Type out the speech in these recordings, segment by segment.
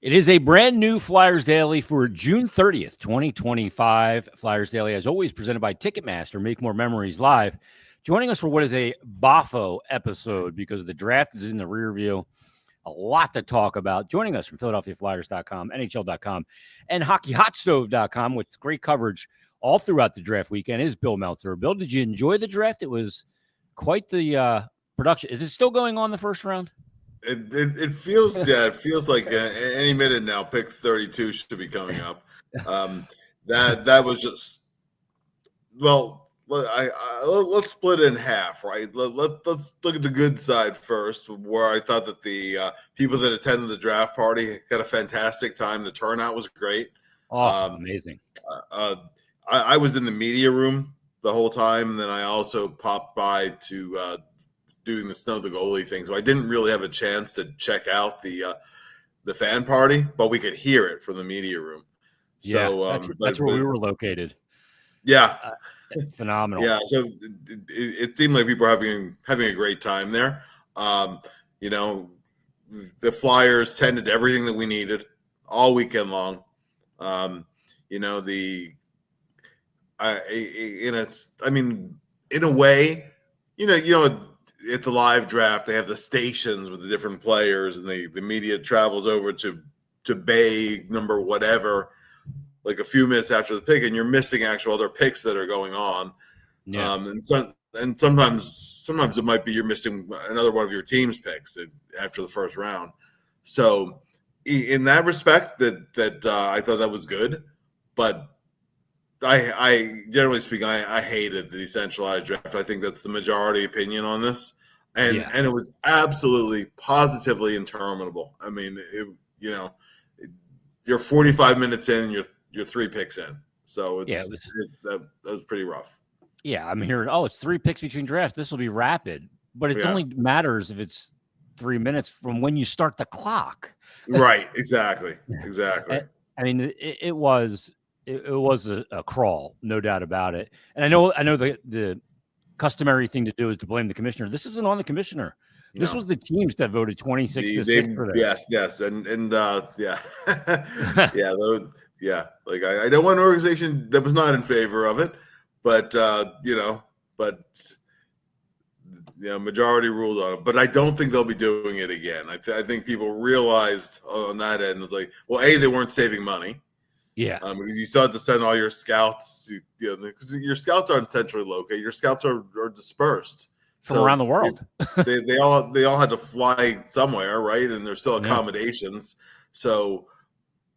It is a brand new Flyers Daily for June 30th, 2025. Flyers Daily, as always, presented by Ticketmaster. Make more memories live. Joining us for what is a Boffo episode because the draft is in the rear view. A lot to talk about. Joining us from PhiladelphiaFlyers.com, NHL.com, and HockeyHotStove.com with great coverage all throughout the draft weekend is Bill Meltzer. Bill, did you enjoy the draft? It was quite the production. Is it still going on the first round? It feels it feels like any minute now. Pick 32 should be coming up. That was just let's split it in half, right? Let's look at the good side first, where I thought that the people that attended the draft party had a fantastic time. The turnout was great. Amazing. I was in the media room the whole time, and then I also popped by to doing the Snow the Goalie thing, so I didn't really have a chance to check out the fan party, but we could hear it from the media room. So that's where we were located. Yeah, phenomenal. Yeah, so it seemed like people were having a great time there. The Flyers tended to everything that we needed all weekend long. In a way, at the live draft, they have the stations with the different players, and the media travels over to bay number whatever, like a few minutes after the pick, and you're missing actual other picks that are going on. Yeah. And sometimes it might be you're missing another one of your team's picks after the first round. So in that respect, that I thought that was good, but I generally speaking, I hated the decentralized draft. I think that's the majority opinion on this, and it was absolutely positively interminable. I mean, you're 45 minutes in, and you're 3 picks in, so that was pretty rough. Yeah, I'm hearing, it's 3 picks between drafts. This will be rapid, but it only matters if it's 3 minutes from when you start the clock. Right. Exactly. I mean, it was a crawl, no doubt about it. And I know the customary thing to do is to blame the commissioner. This isn't on the commissioner. This was the teams that voted 26-6 for this. Yes, and yeah. Like I don't want an organization that was not in favor of it, but majority ruled on it. But I don't think they'll be doing it again. I think people realized on that end, it's like, well, they weren't saving money. Yeah. Because you still have to send all your scouts, because your scouts aren't centrally located. Your scouts are dispersed from around the world. they all had to fly somewhere, right? And there's still accommodations. So,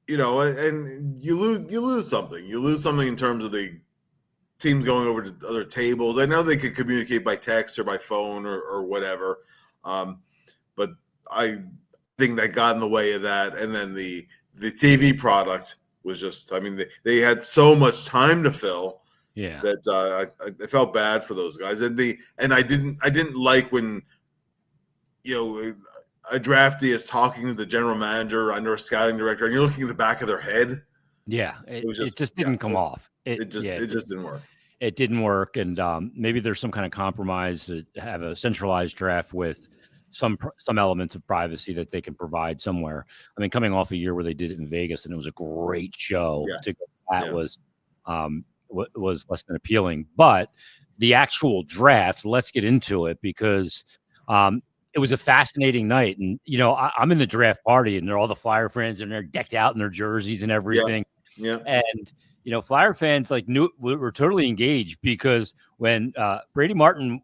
and you lose something. You lose something in terms of the teams going over to other tables. I know they could communicate by text or by phone or whatever, but I think that got in the way of that. And then the TV product was just, they had so much time to fill. Yeah, that I felt bad for those guys, and I didn't like when a draftee is talking to the general manager under a scouting director, and you're looking at the back of their head. Yeah, it just didn't come off. It just didn't work. It didn't work, and maybe there's some kind of compromise to have a centralized draft with some elements of privacy that they can provide somewhere. I mean, coming off a year where they did it in Vegas and it was a great show, was less than appealing. But the actual draft, let's get into it, because it was a fascinating night. And I'm in the draft party, and they're all the Flyer fans, and they're decked out in their jerseys and everything. Yeah. And Flyer fans were totally engaged, because when Brady Martin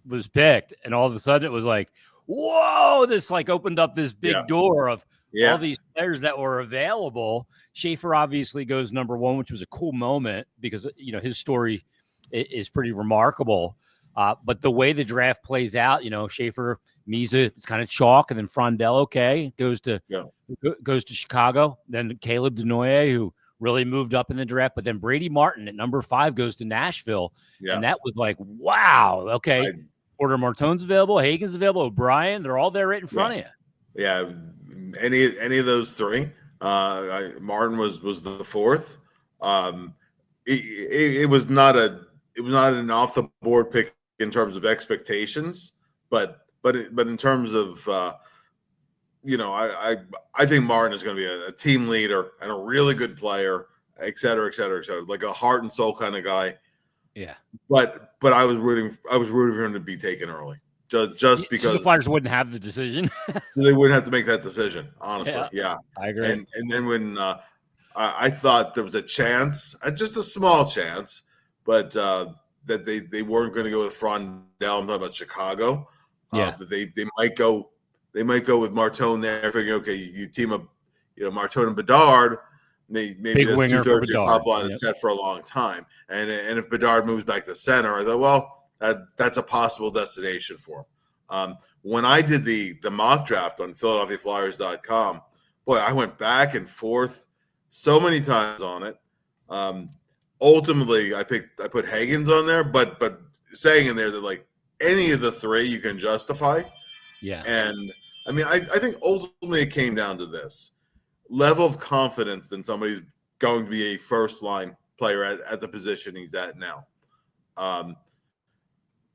was picked, and all of a sudden it was like, whoa, this opened up this big door of all these players that were available. Schaefer obviously goes number 1, which was a cool moment because his story is pretty remarkable. But the way the draft plays out, Schaefer, Misa, it's kind of chalk, and then Frondell, goes to Chicago. Then Caleb Denoye, who really moved up in the draft, but then Brady Martin at number 5 goes to Nashville, and that was like, wow, okay. Porter Martone's available, Hagen's available, O'Brien, they're all there right in front of you. Yeah, any of those 3. Martin was the 4th. It was not an off the board pick in terms of expectations, but in terms of I think Martin is going to be a team leader and a really good player, et cetera, et cetera, et cetera, like a heart and soul kind of guy. Yeah. But I was rooting for him to be taken early, just because so the Flyers wouldn't have the decision. they wouldn't have to make that decision. Honestly, yeah. I agree. And then when I thought there was a chance, just a small chance, but that they weren't going to go with Frondell. I'm talking about Chicago. That they might go. They might go with Martone there, figuring, okay, you team up, Martone and Bedard. Maybe Big the winger two-thirds for of your Bedard. top line is set for a long time. And if Bedard moves back to center, I thought, well, that's a possible destination for him. When I did the mock draft on PhiladelphiaFlyers.com, boy, I went back and forth so many times on it. Ultimately, I put Hagens on there, but saying in there that like any of the three you can justify. Yeah. And I mean, I think ultimately it came down to this level of confidence in somebody's going to be a first line player at the position he's at now.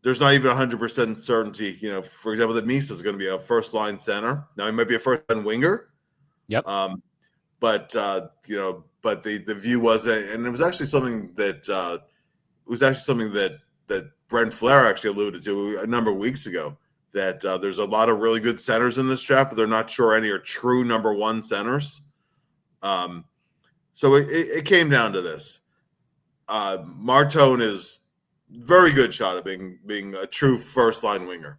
There's not even 100% certainty, for example, that Misa is going to be a first line center. Now he might be a first line winger. Yep. But the view was, and it was actually something that that Brent Flair actually alluded to a number of weeks ago, that there's a lot of really good centers in this draft, but they're not sure any are true number one centers. So it came down to this. Martone is very good shot at being a true first line winger.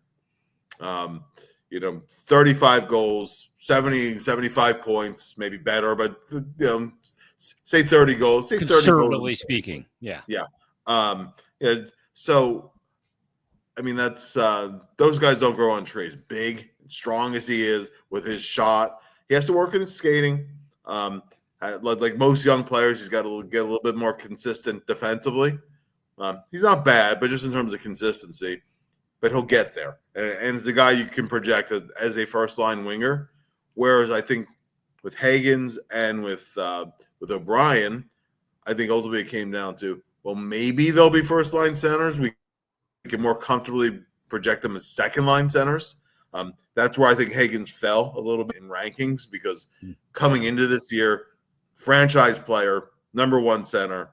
35 goals, 75 points, maybe better, but say 30 goals. Say 30 goals. Conservatively speaking, yeah. So, I mean, that's those guys don't grow on trees. Big, strong as he is with his shot, he has to work in his skating. Like most young players, he's got to get a little bit more consistent defensively. He's not bad, but just in terms of consistency, but he'll get there. And it's a guy you can project as a first-line winger. Whereas I think with Hagens and with O'Brien, I think ultimately it came down to, well, maybe they'll be first-line centers. We can more comfortably project them as second-line centers. That's where I think Hagens fell a little bit in rankings, because coming into this year, franchise player, number one center,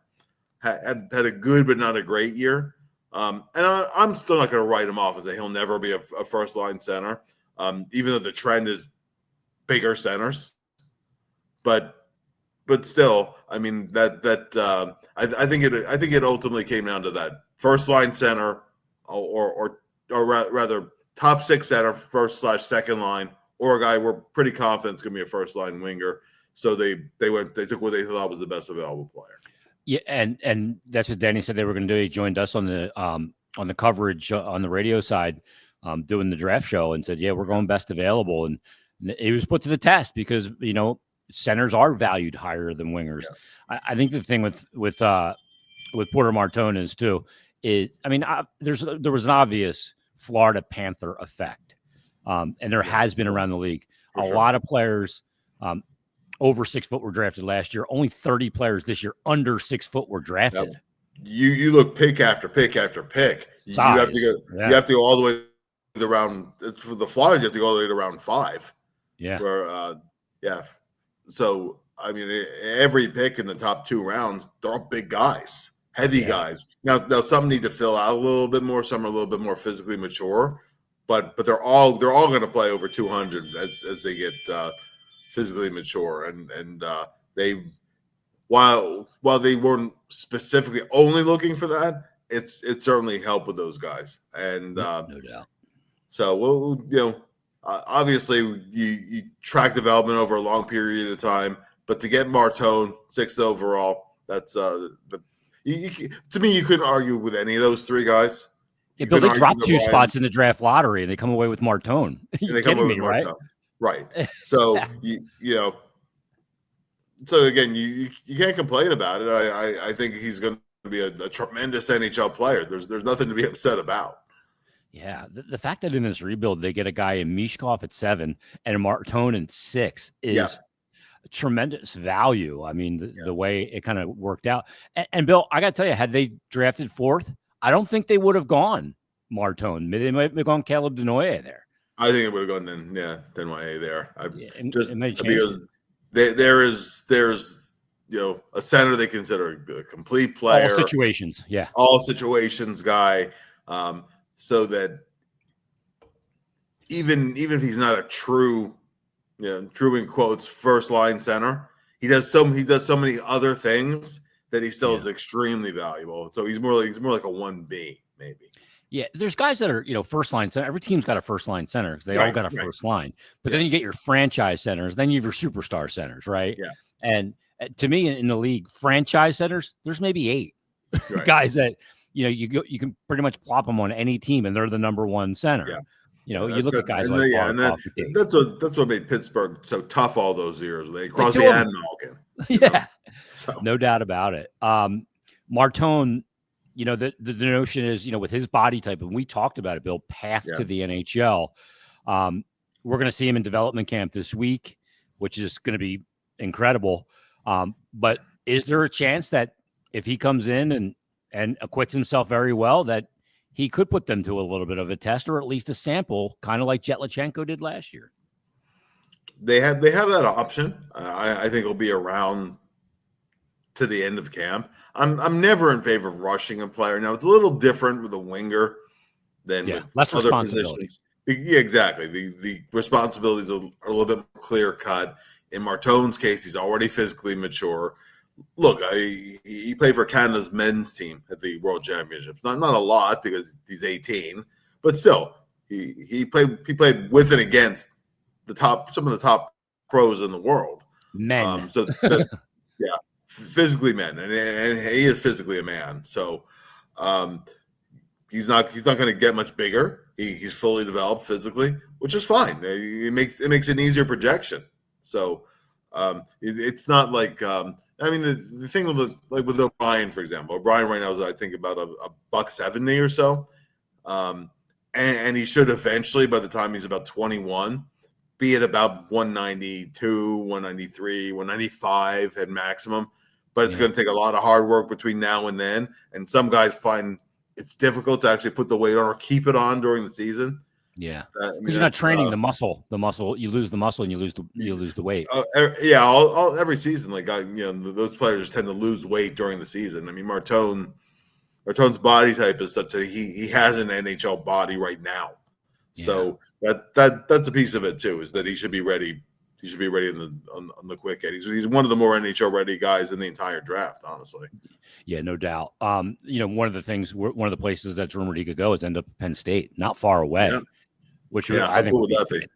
had a good but not a great year. And I'm still not going to write him off and say he'll never be a first-line center, even though the trend is bigger centers. But still, I mean I think it ultimately came down to that first-line center, or rather top six center, first/second line, or a guy we're pretty confident is going to be a first-line winger. So they took what they thought was the best available player. Yeah, and that's what Danny said they were going to do. He joined us on the coverage on the radio side, doing the draft show, and said, "Yeah, we're going best available." And it was put to the test because centers are valued higher than wingers. Yeah. I think the thing with Porter Martone is too is, I mean, there was an obvious Florida Panther effect, and there has been around the league. A lot of players. Over 6 foot were drafted last year. Only 30 players this year under 6 foot were drafted. Yep. You look pick after pick after pick. You have to go all the way to round. For the Flyers, you have to go all the way to round 5. Yeah. So I mean, every pick in the top 2 rounds, they're all big guys, heavy guys. Now some need to fill out a little bit more. Some are a little bit more physically mature, but they're all going to play over 200 as they get. Physically mature, and they while they weren't specifically only looking for that, it certainly helped with those guys, and no doubt. So obviously you track development over a long period of time, but to get Martone 6th overall, that's to me you couldn't argue with any of those 3 guys. Yeah, Bill, they dropped 2 spots in the draft lottery, and they come away with Martone. You're kidding me, right? Right. So so again, you can't complain about it. I think he's going to be a tremendous NHL player. There's nothing to be upset about. Yeah, the fact that in this rebuild they get a guy in Mishkov at 7 and a Martone in 6 is tremendous value. I mean, the way it kind of worked out. And Bill, I got to tell you, had they drafted 4th, I don't think they would have gone Martone. They might have gone Caleb Denoye there. I think it would have gone in, NYA there. It might change. Because there's a center they consider a complete player, all situations, guy, so that even if he's not a true in quotes first line center, he does so many other things that he still is extremely valuable. So he's more like a 1B maybe. Yeah, there's guys that are, first line center. Every team's got a first line center because they all got a first line. But then you get your franchise centers. Then you have your superstar centers, right? Yeah. And to me, in the league, franchise centers, there's maybe 8 guys that you can pretty much plop them on any team, and they're the number one center. Yeah. You look at guys like that's what made Pittsburgh so tough all those years. They Crosby and Malkin. Yeah, no doubt about it. Martone. The notion is, with his body type, and we talked about it, Bill, path to the NHL. We're going to see him in development camp this week, which is going to be incredible. But is there a chance that if he comes in and acquits himself very well, that he could put them to a little bit of a test or at least a sample, kind of like Jetlachenko did last year? They have that option. I think he'll be around to the end of camp. I'm never in favor of rushing a player. Now, it's a little different with a winger than with less other responsibility. positions. Yeah, exactly. The responsibilities are a little bit more clear cut. In Martone's case, he's already physically mature. Look, he played for Canada's men's team at the World Championships. Not a lot because he's 18, but still, he played with and against some of the top pros in the world. Men. Physically men, and he is physically a man. So he's not going to get much bigger. He's fully developed physically, which is fine. It makes an easier projection. So it's not like the thing with O'Brien, for example. O'Brien right now is, I think, about a $170 or so, and he should eventually, by the time he's about 21, be at about 192, 193, 195 at maximum. But it's going to take a lot of hard work between now and then. And some guys find it's difficult to actually put the weight on or keep it on during the season. Yeah, because you're not training the muscle. The muscle, you lose the muscle and you lose the weight. Every season, those players tend to lose weight during the season. I mean, Martone's body type is such that he has an NHL body right now. Yeah. So that's a piece of it too, is that he should be ready. He should be ready on the quick end. He's one of the more NHL ready guys in the entire draft, honestly. Yeah, no doubt. One of the places that's rumored he could go is end up Penn State, not far away. Which I think would be.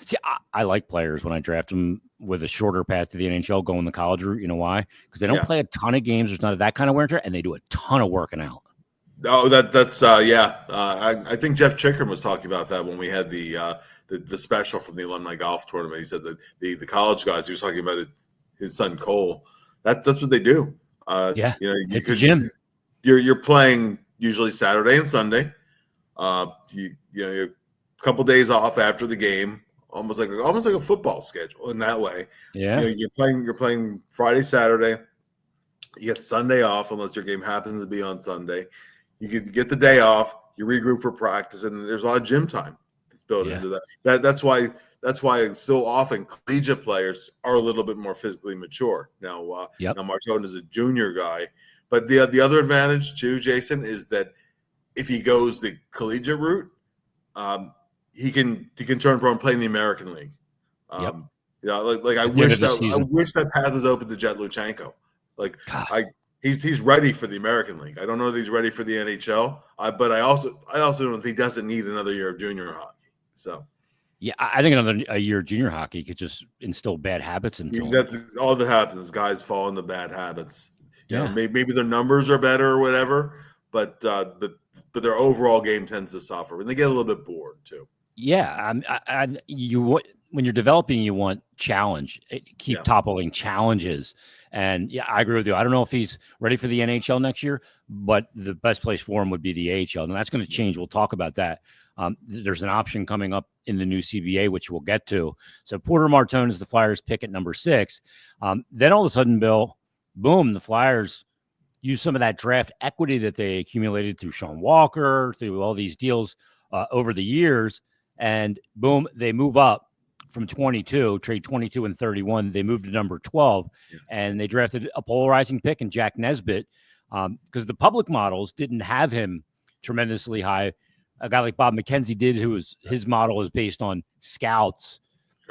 See, I like players when I draft them with a shorter path to the NHL, going the college route. You know why? Because they don't play a ton of games. There's not that kind of wear and tear, and they do a ton of working out. Oh, that's I think Jeff Chickern was talking about that when we had the special from the alumni golf tournament. He said that the college guys, he was talking about his son Cole. That's what they do. Hit the gym. You're playing usually Saturday and Sunday. You're a couple days off after the game, almost like a football schedule in that way. Yeah, you're playing Friday, Saturday. You get Sunday off unless your game happens to be on Sunday. You can get the day off. You regroup for practice, and there's a lot of gym time built into that. That's why so often collegiate players are a little bit more physically mature. Now, now Martone is a junior guy, but the other advantage too, Jason, is that if he goes the collegiate route, he can turn pro and play in the American League. I wish that path was open to Jetlachenko. He's ready for the American League. I don't know that he's ready for the NHL, but I also don't think he doesn't need another year of junior hockey. So, yeah, I think a year of junior hockey could just instill bad habits into him. That's all that happens. Guys fall into bad habits. Maybe their numbers are better or whatever, but their overall game tends to suffer, and they get a little bit bored too. Yeah, when you're developing, you want challenge. Keep toppling challenges. And I agree with you. I don't know if he's ready for the NHL next year, but the best place for him would be the AHL. And that's going to change. We'll talk about that. There's an option coming up in the new CBA, which we'll get to. So Porter Martone is the Flyers pick at number 6. Then all of a sudden, Bill, boom, the Flyers use some of that draft equity that they accumulated through Sean Walker, through all these deals over the years. and boom, they move up from 22, trade 22 and 31. They moved to number 12, and they drafted a polarizing pick in Jack Nesbitt because the public models didn't have him tremendously high. A guy like Bob McKenzie did, his model is based on scouts.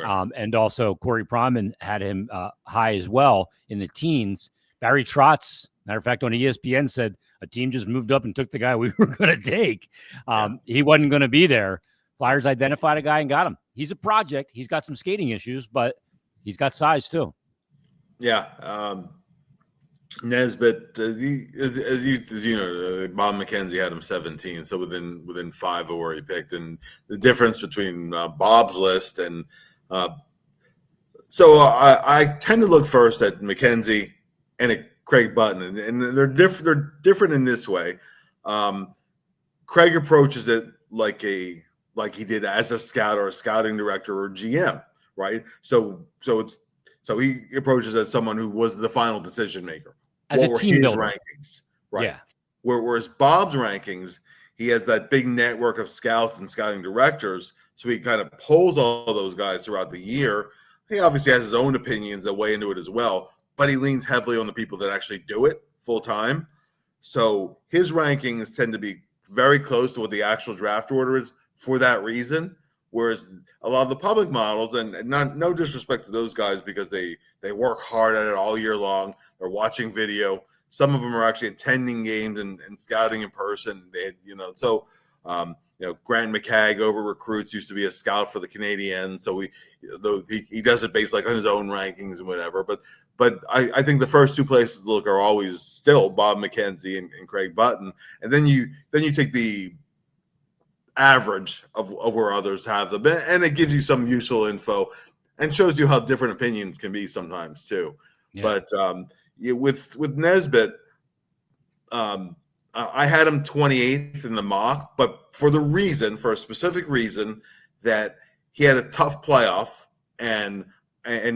Sure. And also Corey Pronman had him high as well in the teens. Barry Trotz, matter of fact, on ESPN said a team just moved up and took the guy we were going to take. He wasn't going to be there. Flyers identified a guy and got him. He's a project. He's got some skating issues, but he's got size too. Yeah. Nesbitt, as you know, Bob McKenzie had him 17, so within 5 of where he picked. And the difference between Bob's list and so I tend to look first at McKenzie and at Craig Button, and they're different in this way. Craig approaches it like he did as a scout or a scouting director or GM, right? So he approaches as someone who was the final decision maker. As a team builder. Rankings, right? Yeah. Whereas Bob's rankings, he has that big network of scouts and scouting directors, so he kind of pulls all those guys throughout the year. He obviously has his own opinions that weigh into it as well, but he leans heavily on the people that actually do it full time. So his rankings tend to be very close to what the actual draft order is for that reason. Whereas a lot of the public models, and no disrespect to those guys because they work hard at it all year long. They're watching video. Some of them are actually attending games and scouting in person. Grant McCagg over recruits used to be a scout for the Canadiens. So he does it based like on his own rankings and whatever. But I think the first two places to look are always still Bob McKenzie and Craig Button. And then you take the average of where others have them, and it gives you some useful info and shows you how different opinions can be sometimes too. Yeah. But with Nesbitt, I had him 28th in the mock, but for a specific reason that he had a tough playoff and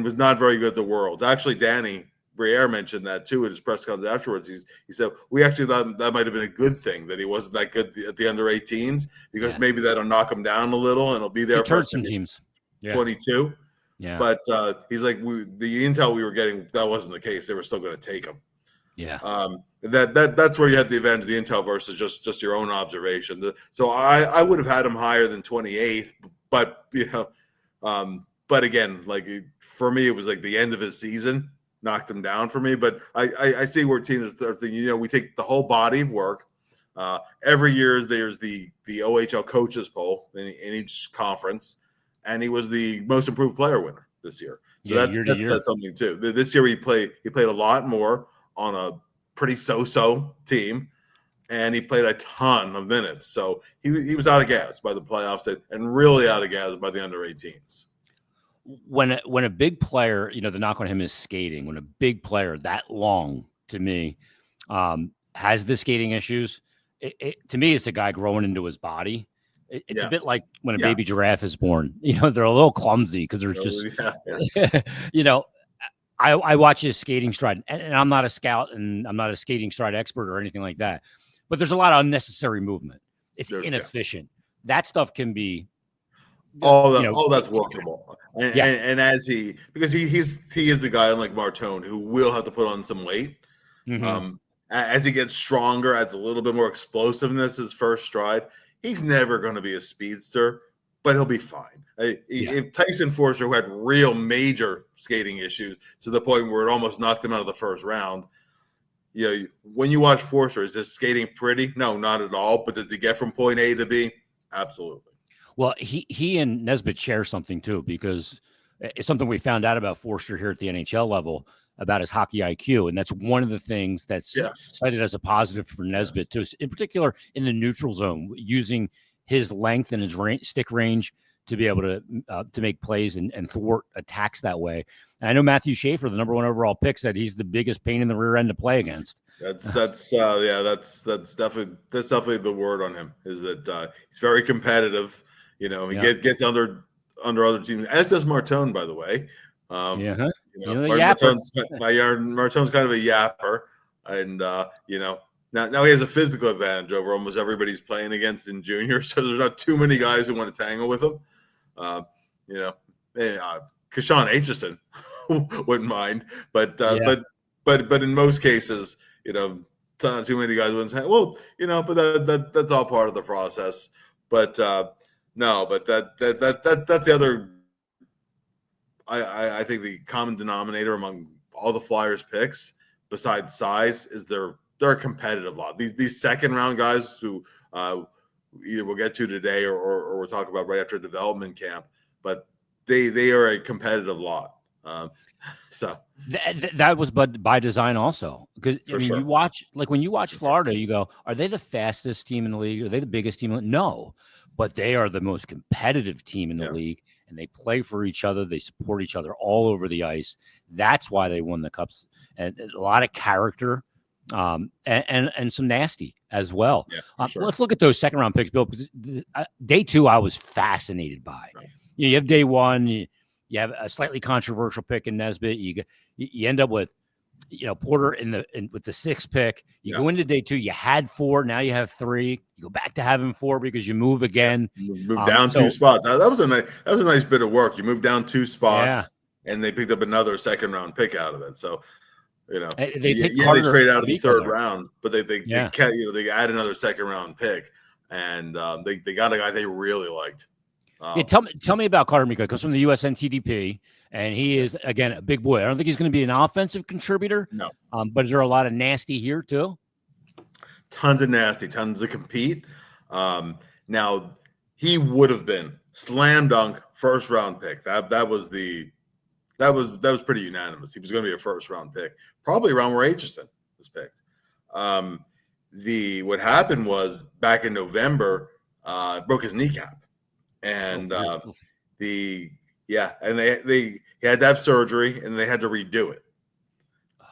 was not very good at the Worlds. Actually, Danny Briere mentioned that too at his press conference afterwards. He said, we actually thought that might have been a good thing that he wasn't that good at the under 18s because maybe that'll knock him down a little and he'll be there for some teams. 22. Yeah. But he's like, the intel we were getting, that wasn't the case. They were still going to take him. Yeah. That's where you had the advantage of the intel versus just your own observation. So I would have had him higher than 28th, but but again, like for me, it was like the end of his season knocked him down for me. But I see where teams are thinking, we take the whole body of work. Every year there's the OHL coaches poll in each conference, and he was the most improved player winner this year. So that says something too. This year he played a lot more on a pretty so-so team, and he played a ton of minutes. So he was out of gas by the playoffs and really out of gas by the under 18s. When a big player, the knock on him is skating. When a big player that long, to me, has the skating issues, to me, it's a guy growing into his body. It's a bit like when a baby giraffe is born. They're a little clumsy because they're just, I watch his skating stride, and I'm not a scout and I'm not a skating stride expert or anything like that, but there's a lot of unnecessary movement. It's inefficient. That stuff can be. That's workable, and as because he is a guy like Martone who will have to put on some weight. Mm-hmm. As he gets stronger, adds a little bit more explosiveness his first stride. He's never going to be a speedster, but he'll be fine. If Tyson Foerster, who had real major skating issues to the point where it almost knocked him out of the first round, when you watch Foerster, is his skating pretty? No, not at all. But does he get from point A to B? Absolutely. Well, he and Nesbitt share something too, because it's something we found out about Foerster here at the NHL level about his hockey IQ, and that's one of the things that's cited as a positive for Nesbitt too, in particular in the neutral zone, using his length and his stick range to be able to make plays and thwart attacks that way. And I know Matthew Schaefer, the number 1 overall pick, said he's the biggest pain in the rear end to play against. That's definitely the word on him, is that he's very competitive. He gets under other teams, as does Martone, by the way. Martone's kind of a yapper, and Now he has a physical advantage over almost everybody he's playing against in junior, so there's not too many guys who want to tangle with him. Kashawn Aitchison wouldn't mind, but in most cases, not too many guys wouldn't say, well, but that's all part of the process. But no, but that's the other. I think the common denominator among all the Flyers picks, besides size, is they're a competitive lot. These second round guys who either we'll get to today or we'll talk about right after development camp, but they are a competitive lot. So that was by design also, because sure. you watch, like when you watch Florida, you go, are they the fastest team in the league? Are they the biggest team? No, but they are the most competitive team in the league, and they play for each other. They support each other all over the ice. That's why they won the cups, and a lot of character, and some nasty as well. Yeah, sure. Let's look at those second round picks, Bill, because day two I was fascinated by. Right. You have day one. You have a slightly controversial pick in Nesbitt. You end up with, Porter with the 6th pick. You go into day two. You had 4. Now you have 3. You go back to having 4 because you move again. You move down 2 spots. That was a nice bit of work. You moved down 2 spots, and they picked up another second round pick out of it. So, they trade out of the 3rd round, but they add another second round pick, and they got a guy they really liked. Tell me about Carter Miko. He comes from the USNTDP, and he is, again, a big boy. I don't think he's going to be an offensive contributor. No. But is there a lot of nasty here, too? Tons of nasty, tons to compete. Now, he would have been slam dunk first round pick. That was pretty unanimous. He was going to be a first round pick, probably around where Aitchison was picked. What happened was back in November, broke his kneecap. And he had to have surgery, and they had to redo it.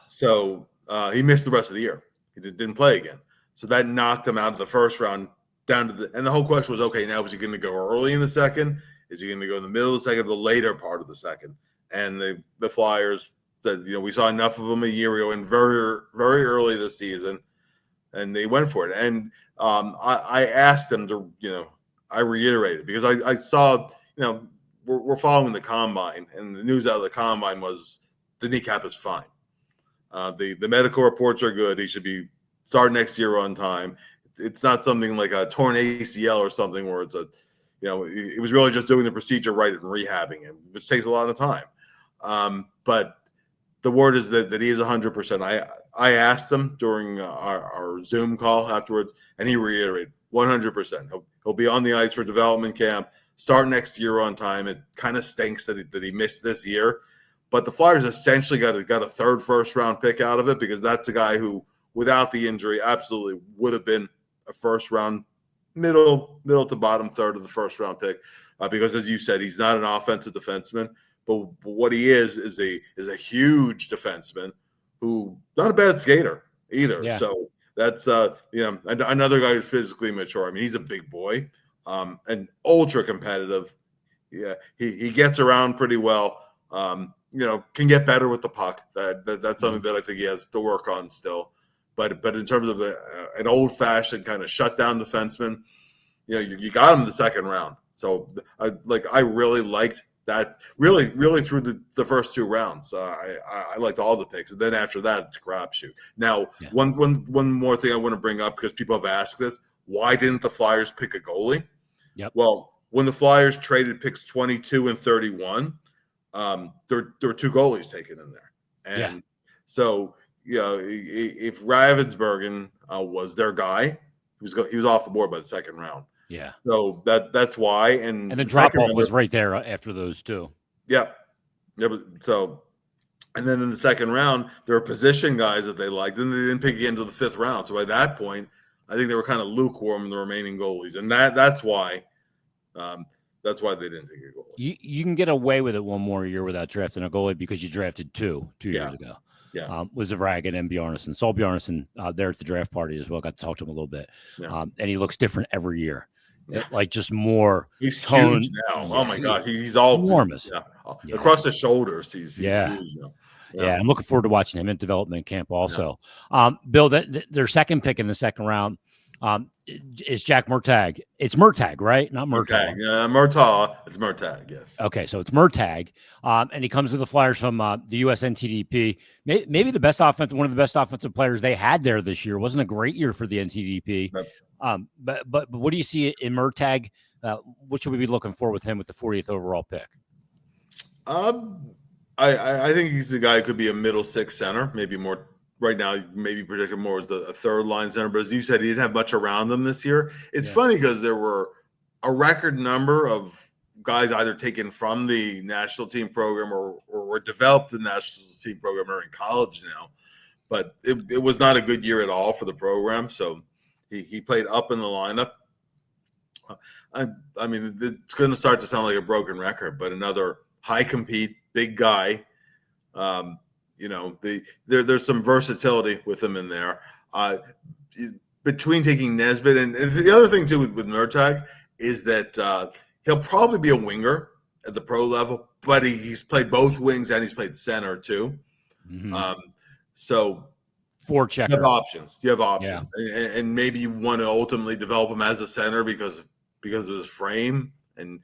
So he missed the rest of the year. He didn't play again. So that knocked him out of the first round down to and the whole question was, okay, now is he going to go early in the second? Is he going to go in the middle of the second, or the later part of the second? And the Flyers said, we saw enough of him a year ago and very, very early this season, and they went for it. And I asked them to, I reiterated, because I saw, we're following the combine, and the news out of the combine was the kneecap is fine. The medical reports are good. He should be starting next year on time. It's not something like a torn ACL or something where it's it was really just doing the procedure right and rehabbing him, which takes a lot of time. But the word is that he is 100%. I asked him during our Zoom call afterwards, and he reiterated 100%. He'll be on the ice for development camp, start next year on time. It kind of stinks that he missed this year, but the Flyers essentially got a 3rd first round pick out of it, because that's a guy who, without the injury, absolutely would have been a first round, middle to bottom 3rd of the first round pick, because as you said, he's not an offensive defenseman, but what he is a huge defenseman who not a bad skater either. Yeah. So that's another guy who's physically mature. I mean, he's a big boy, and ultra competitive. Yeah, he gets around pretty well. Can get better with the puck. That's something that I think he has to work on still. But in terms of an old fashioned kind of shutdown defenseman, you got him in the 2nd round. So I really liked that. Really through the first 2 rounds. I liked all the picks, and then after that, it's a crapshoot. Now, one more thing I want to bring up, because people have asked this: why didn't the Flyers pick a goalie? Yep. Well, when the Flyers traded picks 22 and 31, there were 2 goalies taken in there, and so if Ravensburgen was their guy, he was off the board by the 2nd round. Yeah. So that's why. And the drop off was right there after those 2. Yeah. So, and then in the 2nd round, there were position guys that they liked, and they didn't pick again until the 5th round. So by that point, I think they were kind of lukewarm in the remaining goalies, and that's why they didn't take a goalie. You can get away with it one more year without drafting a goalie, because you drafted 2 years ago. Yeah, was Zvragin and Bjarnason. Saul Bjarnason there at the draft party as well. Got to talk to him a little bit, and he looks different every year. Like just more. He's huge now. Oh my gosh, he's all enormous. Across the shoulders, he's huge now. Yeah, I'm looking forward to watching him in development camp also. Bill, their second pick in the second round is Jack Murtagh. It's Murtagh, right? Not Murtaugh. Murtaugh. It's Murtagh, yes. Okay, so it's Murtagh, and he comes to the Flyers from the US NTDP. Maybe the best one of the best offensive players they had there this year. Wasn't a great year for the NTDP. Yep. But what do you see in Murtagh? What should we be looking for with him with the 40th overall pick? I think he's the guy who could be a middle six center, maybe more. Right now, maybe projected more as a third line center. But as you said, he didn't have much around him this year. It's funny because there were a record number of guys either taken from the national team program or were developed in the national team program or in college now. But it was not a good year at all for the program. So he played up in the lineup. I mean, it's going to start to sound like a broken record, but another high compete, big guy. There's some versatility with him in there. Between taking Nesbitt and the other thing too with Murtagh is that he'll probably be a winger at the pro level, but he's played both wings and he's played center too. Mm-hmm. So forechecker. You have options. Yeah. And maybe you want to ultimately develop him as a center because of his frame and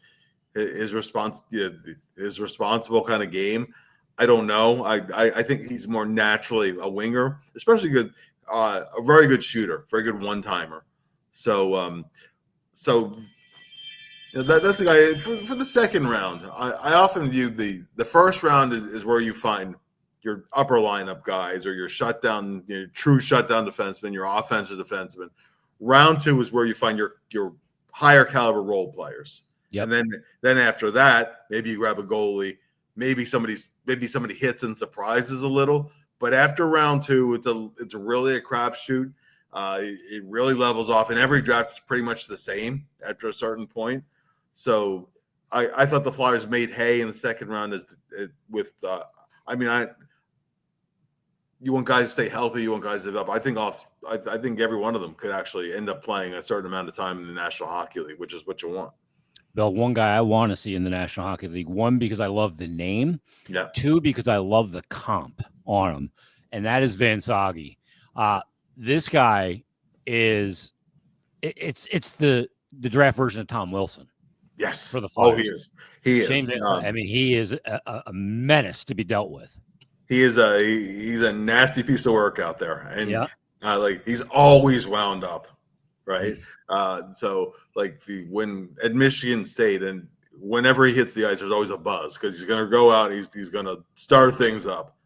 his responsible kind of game. I don't know. I think he's more naturally a winger, especially good, a very good shooter, very good one-timer. So that's the guy for the second round. I often view the first round is where you find your upper lineup guys or your true shutdown defenseman, your offensive defenseman. Round 2 is where you find your higher caliber role players. Yep. And then after that, maybe you grab a goalie. Maybe somebody hits and surprises a little, but after round 2, it's really a crapshoot. It really levels off, and every draft is pretty much the same after a certain point. So I thought the Flyers made hay in the second round you want guys to stay healthy, you want guys to develop. I think every one of them could actually end up playing a certain amount of time in the National Hockey League, which is what you want. Bill, one guy I want to see in the National Hockey League, 1, because I love the name, 2, because I love the comp on him, and that is Van Sage. This guy it's the draft version of Tom Wilson. Yes. For the Flyers. Oh, he is. He is a menace to be dealt with. He's a nasty piece of work out there, and he's always wound up. Right. So when at Michigan State and whenever he hits the ice, there's always a buzz because he's going to go out. He's going to stir things up.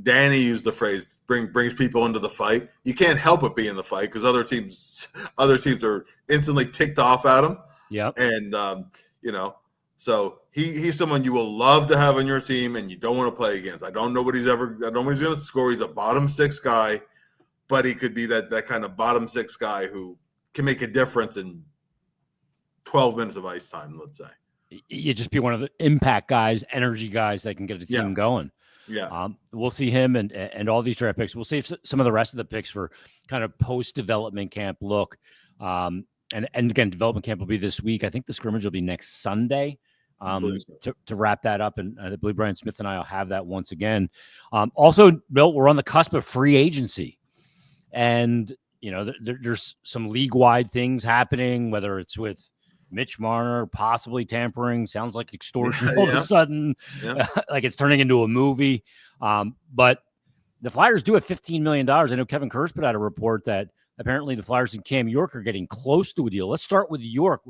Danny used the phrase brings people into the fight. You can't help but be in the fight because other teams are instantly ticked off at him. Yeah. And, so he's someone you will love to have on your team and you don't want to play against. I don't know what he's going to score. He's a bottom 6 guy. But he could be that kind of bottom 6 guy who can make a difference in 12 minutes of ice time, let's say. You just be one of the impact guys, energy guys that can get a team going. Yeah. We'll see him and all these draft picks. We'll save some of the rest of the picks for kind of post-development camp look. And again, development camp will be this week. I think the scrimmage will be next Sunday. To wrap that up, and I believe Brian Smith and I will have that once again. Also, Bill, we're on the cusp of free agency. And, there's some league-wide things happening, whether it's with Mitch Marner possibly tampering, sounds like extortion all of a sudden, like it's turning into a movie. But the Flyers do have $15 million. I know Kevin Kurz put out a report that apparently the Flyers and Cam York are getting close to a deal. Let's start with York.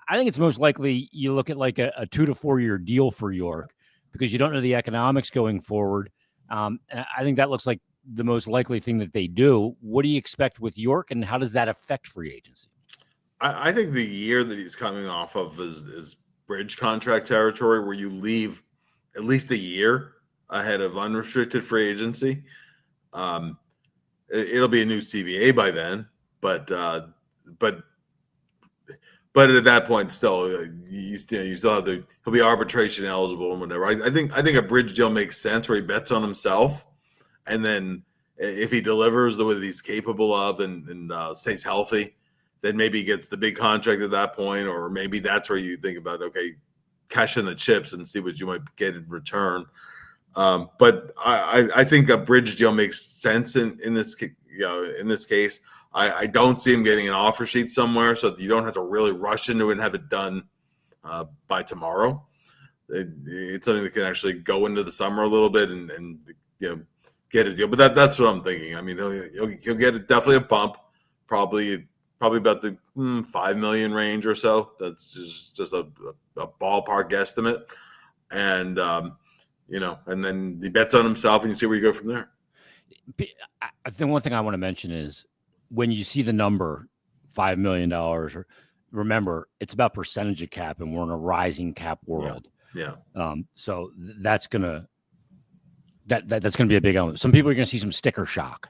I think it's most likely you look at like a 2 to 4 year deal for York because you don't know the economics going forward. And I think that looks like the most likely thing that they do. What do you expect with York, and how does that affect free agency? I think the year that he's coming off of is bridge contract territory, where you leave at least a year ahead of unrestricted free agency. It'll be a new CBA by then, but at that point, still you still have he'll be arbitration eligible and whatever. I think a bridge deal makes sense where he bets on himself. And then if he delivers the way that he's capable of and stays healthy, then maybe he gets the big contract at that point, or maybe that's where you think about, okay, cash in the chips and see what you might get in return. But I think a bridge deal makes sense in this case. I don't see him getting an offer sheet somewhere, so you don't have to really rush into it and have it done by tomorrow. It's something that can actually go into the summer a little bit and get a deal. But that's what I'm thinking. I mean, he'll get definitely a bump, probably about the $5 million range or so. That's just a ballpark estimate, and and then he bets on himself, and you see where you go from there. I think one thing I want to mention is when you see the number $5 million, remember it's about percentage of cap, and we're in a rising cap world. Yeah. So that's gonna be a big element. Some people are gonna see some sticker shock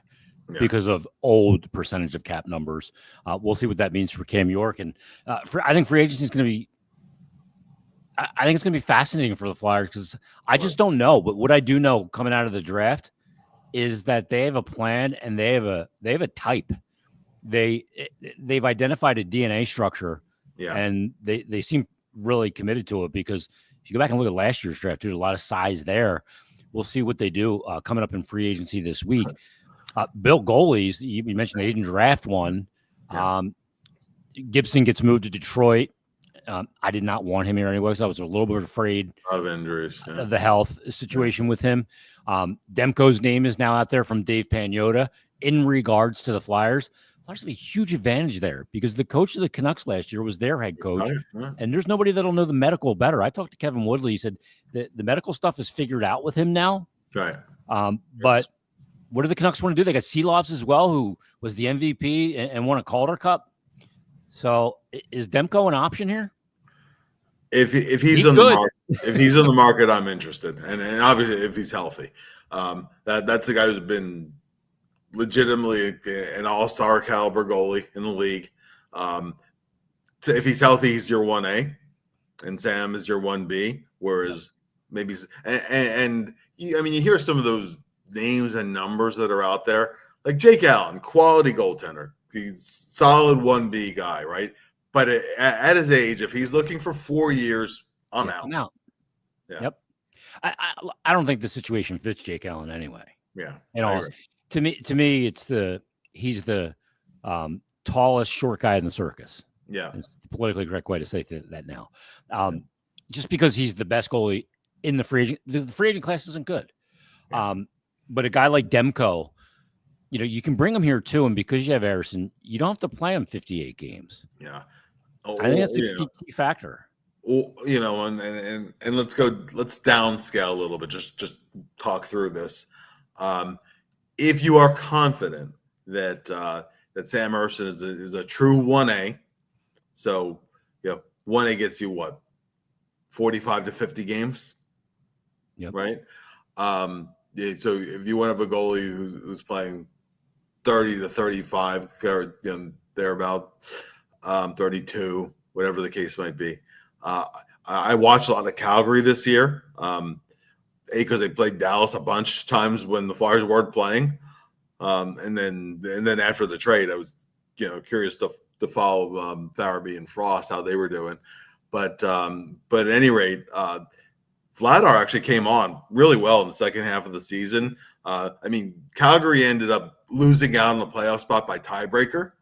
because of old percentage of cap numbers. We'll see what that means for Cam York, and I think free agency is gonna be. I think it's gonna be fascinating for the Flyers because I just don't know. But what I do know coming out of the draft is that they have a plan and they have a type. They've identified a DNA structure, and they seem really committed to it because if you go back and look at last year's draft, there's a lot of size there. We'll see what they do coming up in free agency this week. Bill Goalies, you mentioned the agent draft one. Gibson gets moved to Detroit. I did not want him here anyway, so I was a little bit afraid of injuries, of the health situation with him. Demko's name is now out there from Dave Pagnotta in regards to the Flyers. Flyers have a huge advantage there because the coach of the Canucks last year was their head coach, and there's nobody that'll know the medical better. I talked to Kevin Woodley. He said the medical stuff is figured out with him now. Right. But what do the Canucks want to do? They got Seelovs as well, who was the MVP and won a Calder Cup. So is Demko an option here? If he's on the market, if he's on the market, I'm interested, and obviously if he's healthy, that's a guy who's been legitimately an all-star caliber goalie in the league. So if he's healthy, he's your 1A, and Sam is your 1B. Whereas maybe you hear some of those names and numbers that are out there, like Jake Allen, quality goaltender, he's solid 1B guy, right? But at his age, if he's looking for 4 years, I'm out. I'm out. Yeah. Yep. I don't think the situation fits Jake Allen anyway. Yeah. To me, he's the tallest short guy in the circus. Yeah. It's the politically correct way to say that now. Just because he's the best goalie in the free agent, the free agent class isn't good. Yeah. But a guy like Demko, you can bring him here too, and because you have Harrison, you don't have to play him 58 games. Yeah. I think that's a key factor. And let's downscale a little bit. Just talk through this. If you are confident that Sam Ersson is a true 1A, so 1A gets you what, 45 to 50 games, right? So if you want to have a goalie who's playing 30 to 35, they're about 32, whatever the case might be. I watched a lot of Calgary this year, because they played Dallas a bunch of times when the Flyers weren't playing, and then after the trade, I was curious to follow Farabee and Frost, how they were doing, but at any rate, Vladar actually came on really well in the second half of the season. Calgary ended up losing out on the playoff spot by tiebreaker.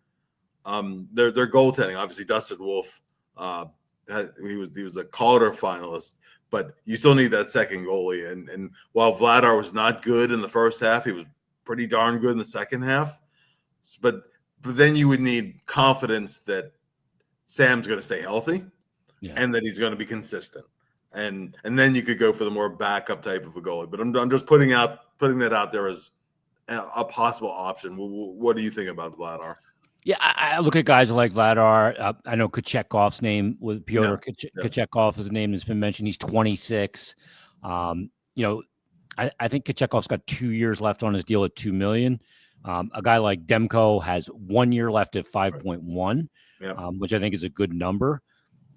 Their goaltending, obviously Dustin Wolf, he was a Calder finalist, but you still need that second goalie. And while Vladar was not good in the first half, he was pretty darn good in the second half. But then you would need confidence that Sam's going to stay healthy, and that he's going to be consistent. And then you could go for the more backup type of a goalie. But I'm just putting that out there as a possible option. What do you think about Vladar? Yeah, I look at guys like Vladar. I know Kochekov's name was Pyotr Kochekov is a name that's been mentioned. He's 26. I think Kochekov's got 2 years left on his deal at $2 million. A guy like Demko has 1 year left at 5.1, which I think is a good number.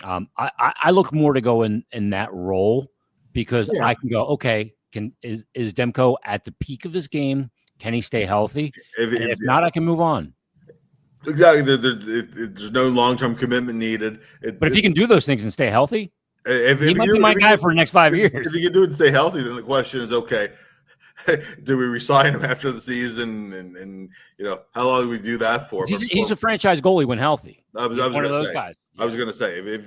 I look more to go in that role because I can go, okay, is Demko at the peak of his game? Can he stay healthy? If not, I can move on. Exactly. There's no long-term commitment needed. But if he can do those things and stay healthy, He might be my guy for the next 5 years. If he can do it and stay healthy, then the question is, okay, do we resign him after the season? And how long do we do that for? He's a franchise goalie when healthy. I was one of those guys. Yeah. I was going to say, if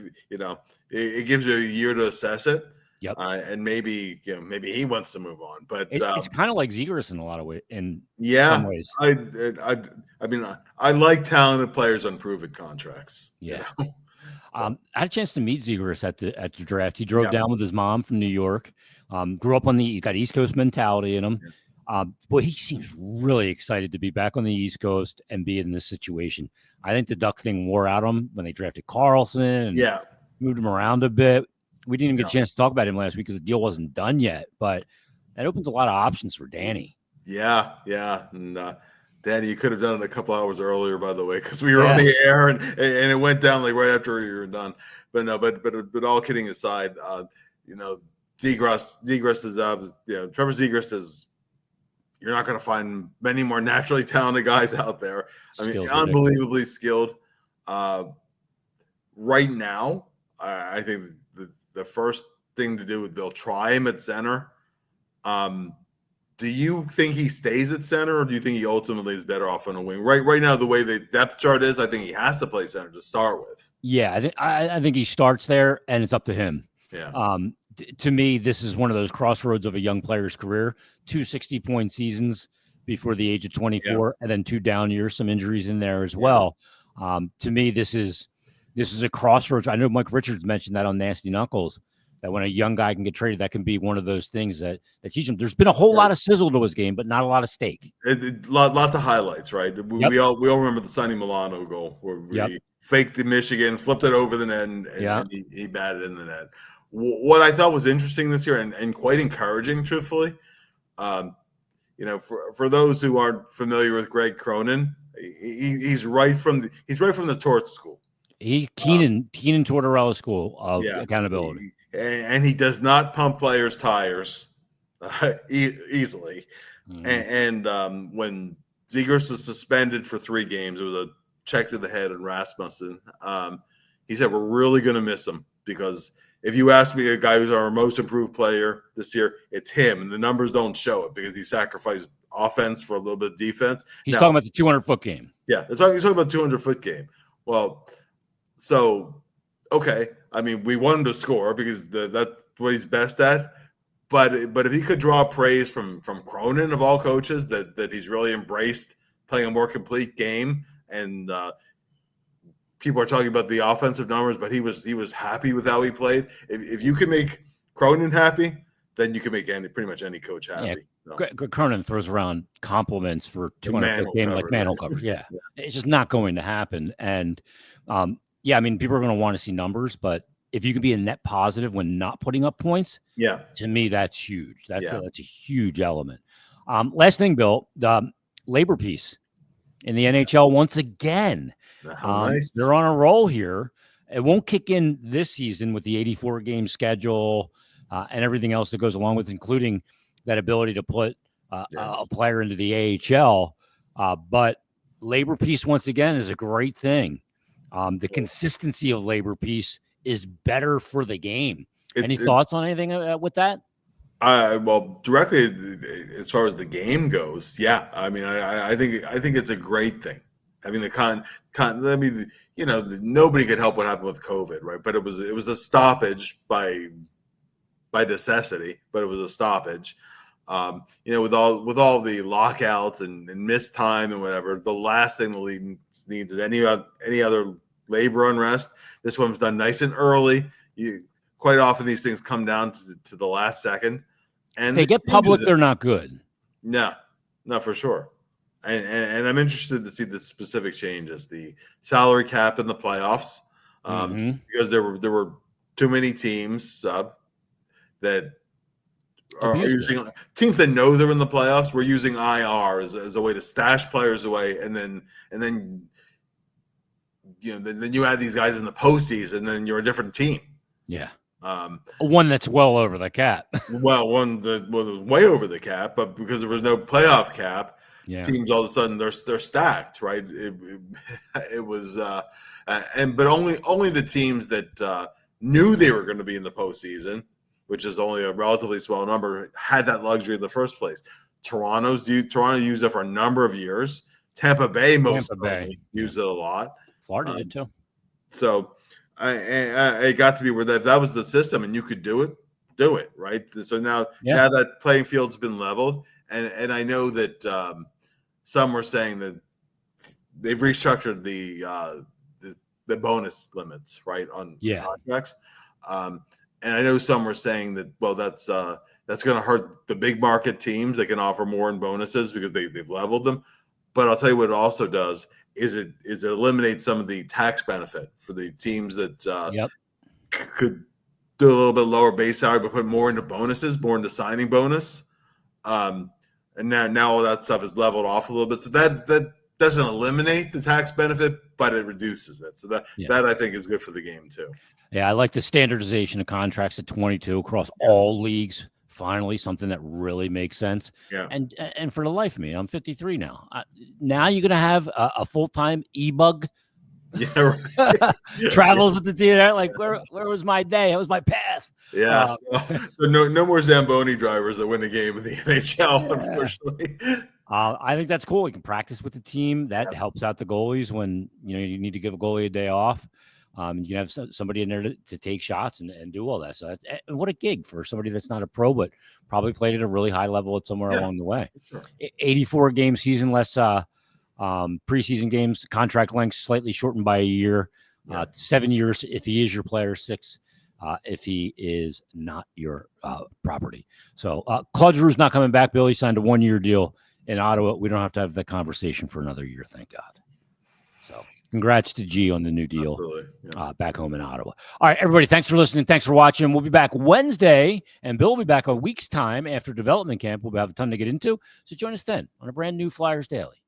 it gives you a year to assess it. Yep. And maybe he wants to move on, but it's kind of like Zegras in a lot of ways. Some ways, I mean, I like talented players on proven contracts. Yeah. I had a chance to meet Zegras at the draft. He drove down with his mom from New York. Grew up he got East Coast mentality in him. But he seems really excited to be back on the East Coast and be in this situation. I think the Duck thing wore out on him when they drafted Carlson and moved him around a bit. We didn't even get a chance to talk about him last week because the deal wasn't done yet, but that opens a lot of options for Danny. Yeah. And Danny, you could have done it a couple hours earlier, by the way, because we were on the air and it went down like right after you were done. But no, but all kidding aside, Zegras is Trevor Zegras is. You're not going to find many more naturally talented guys out there. I mean, unbelievably skilled. Right now, I think the first thing to do, they'll try him at center. Do you think he stays at center, or do you think he ultimately is better off on a wing? Right now, the way the depth chart is, I think he has to play center to start with. Yeah, I think he starts there, and it's up to him. Yeah. To me, this is one of those crossroads of a young player's career. 2 60-point seasons before the age of 24, and then 2 down years, some injuries in there as well. To me, this is a crossroads. I know Mike Richards mentioned that on Nasty Knuckles, that when a young guy can get traded, that can be one of those things that teach him. There's been a whole lot of sizzle to his game, but not a lot of steak. Lots of highlights, right? We all remember the Sonny Milano goal where he faked the Michigan, flipped it over the net, and he batted in the net. What I thought was interesting this year and quite encouraging, truthfully, for those who aren't familiar with Greg Cronin, he's right from the Torts school. Keenan Tortorella school of accountability, and he does not pump players' tires easily. And when Zegras was suspended for 3 games, it was a check to the head on Rasmussen. He said, "We're really going to miss him because." If you ask me a guy who's our most improved player this year, it's him. And the numbers don't show it because he sacrificed offense for a little bit of defense. He's talking about the 200-foot game. Yeah, he's talking about 200-foot game. Well, so, okay. I mean, we want him to score because that's what he's best at. But if he could draw praise from Cronin, of all coaches, that he's really embraced playing a more complete game and people are talking about the offensive numbers, but he was happy with how he played. If you can make Cronin happy, then you can make pretty much any coach happy. Yeah. So. Cronin throws around compliments for 200 game like manhole cover. Yeah. It's just not going to happen. And I mean, people are going to want to see numbers, but if you can be a net positive when not putting up points, to me that's huge. That's a huge element. Last thing, Bill, the labor piece in the NHL once again. Nice. They're on a roll here. It won't kick in this season with the 84-game schedule and everything else that goes along with, including that ability to put a player into the AHL. But labor peace, once again, is a great thing. The consistency of labor peace is better for the game. Any thoughts on anything with that? Well, directly as far as the game goes, I mean, I think it's a great thing. I mean, nobody could help what happened with COVID, right? But it was a stoppage by necessity, but it was a stoppage. With all the lockouts and missed time and whatever, the last thing the league needs is any other labor unrest. This one was done nice and early. Quite often these things come down to the last second, and they get public. They're not good. No, not for sure. And I'm interested to see the specific changes, the salary cap in the playoffs, because there were too many teams that are using teams that know they're in the playoffs. We're using IR as a way to stash players away, and then then you add these guys in the postseason, and then you're a different team. Yeah. One that's well over the cap. One that was way over the cap, but because there was no playoff cap. Yeah. Teams all of a sudden they're stacked, right? It was, but only the teams that knew they were going to be in the postseason, which is only a relatively small number, had that luxury in the first place. Toronto used it for a number of years. Tampa Bay used it a lot. Florida did too. So it got to be where that was the system and you could do it, right? So now that playing field's been leveled, and I know that some were saying that they've restructured the bonus limits, right, on contracts. And I know some were saying that, well, that's going to hurt the big market teams that can offer more in bonuses because they've leveled them. But I'll tell you what it also does is it eliminates some of the tax benefit for the teams that could do a little bit lower base salary but put more into bonuses, more into signing bonus. And now all that stuff is leveled off a little bit. So that doesn't eliminate the tax benefit, but it reduces it. So that I think is good for the game too. Yeah, I like the standardization of contracts at 22 across all leagues. Finally, something that really makes sense. Yeah. And for the life of me, I'm 53 now. Now you're going to have a full-time e-bug. Yeah, right. Travels with the team. Like, where was my day? How was my path? Yeah. So no more Zamboni drivers that win a game in the NHL, unfortunately. I think that's cool. You can practice with the team. That helps out the goalies when you need to give a goalie a day off. You can have somebody in there to take shots and do all that. So and what a gig for somebody that's not a pro, but probably played at a really high level at somewhere along the way. Sure. 84 game season, less preseason games, contract length slightly shortened by a year, 7 years if he is your player, 6 if he is not your property. So Claude Giroux's not coming back. Billy signed a 1-year deal in Ottawa. We don't have to have that conversation for another year, thank God. So congrats to G on the new deal back home in Ottawa. All right, everybody, thanks for listening. Thanks for watching. We'll be back Wednesday, and Bill will be back a week's time after development camp. We'll have a ton to get into, so join us then on a brand new Flyers Daily.